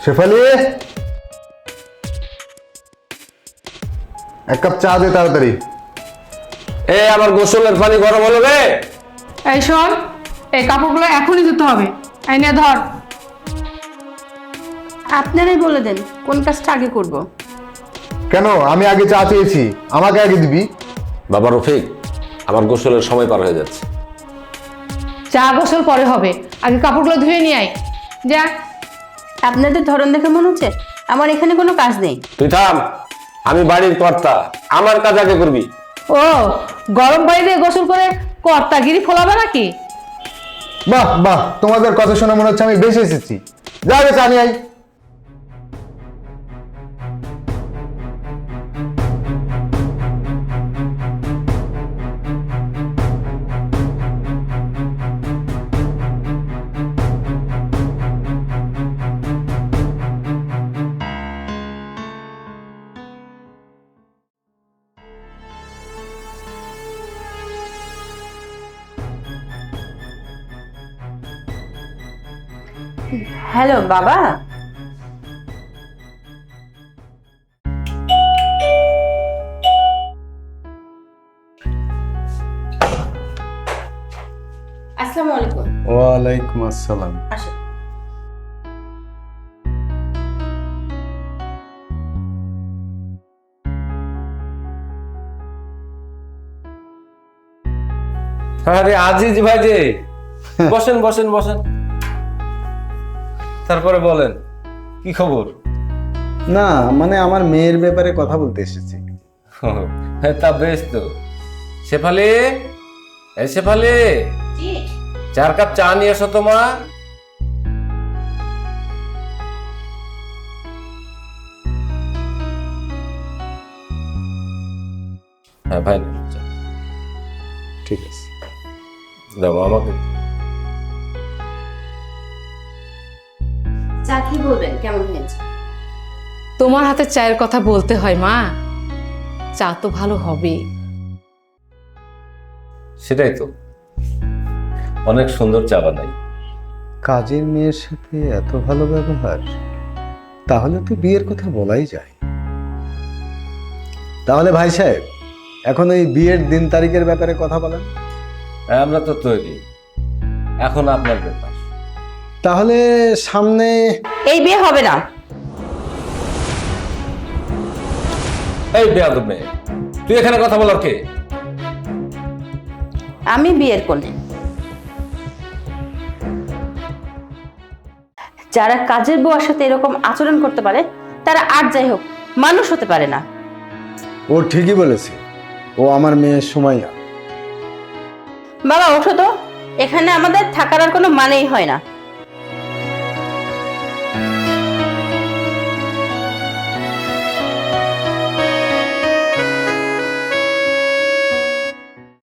শেফালি, এক কাপ চা দে তাড়াতাড়ি। আমার গোসলের পানি গরম হলো রে। এই শোন, এই কাপড়গুলো এখনই ধুতে হবে। এই নে ধর। আপনারাই বলে দেন কোন কাজটা আগে করব। কেন? আমি আগে চা চেয়েছি, আমাকে আগে দিবি। বাবা রফিক, আমার গোসলের সময় পার হয়ে যাচ্ছে। চা গোসল পরে হবে, আগে কাপড়গুলো ধুয়ে নিয়ে আয়। যা। আপনাদের ধরন দেখে মনে হচ্ছে আমার এখানে কোনো কাজ নেই। তুই থাম, আমি বাড়ির কর্তা, আমার কাজ আগে করবি। ও, গরম পানি দিয়ে গোসল করে কর্তাগিরি ফোলাবে নাকি? বাহ বাহ, তোমাদের কথা শুনে মনে হচ্ছে আমি বেশি এসেছি। যা আগে চা নিয়ে আই। হ্যালো বাবা। আসসালামু আলাইকুম। ওয়ালাইকুম আসসালাম। আসুন। আরে আজিজ ভাই যে, বসেন বসেন বসেন। তারপরে বলেন, কি খবর? না মানে আমার মেয়ের ব্যাপারে কথা বলতে এসেছি। হ্যাঁ, তা বেশ তো। শেফালি, এই শেফালি, জি। 4 কাপ চা নিয়ে এসো তো মা। হ্যাঁ ভাই, ঠিক আছে। দাও আমাকে। চা কি বলবেন, কেমন হয়েছে? তোমার হাতে চায়ের কথা বলতে হয় মা, চা তো ভালো হবে। সেটাই তো, অনেক সুন্দর চা বানাই। কাজের মেয়ের সাথে এত ভালো ব্যবহার, তাহলে তো বিয়ের কথা বলাই যায়। তাহলে ভাই সাহেব, এখন এই বিয়ের দিন তারিখের ব্যাপারে কথা বলেন। আমরা তো তৈরি, এখন আপনার ব্যাপার। তাহলে সামনে এই বিয়ে হবে না। এই বেয়াদব মেয়ে, তুই এখানে কথা বলার কে? আমি বিয়ের কনে। যারা কাজের বউয়ের সাথে এরকম আচরণ করতে পারে তারা আর যাই হোক মানুষ হতে পারে না। ও ঠিকই বলেছে, ও আমার মেয়ের সুমাইয়া। বাবা ওঠো তো, এখানে আমাদের থাকার আর কোনো মানেই হয় না।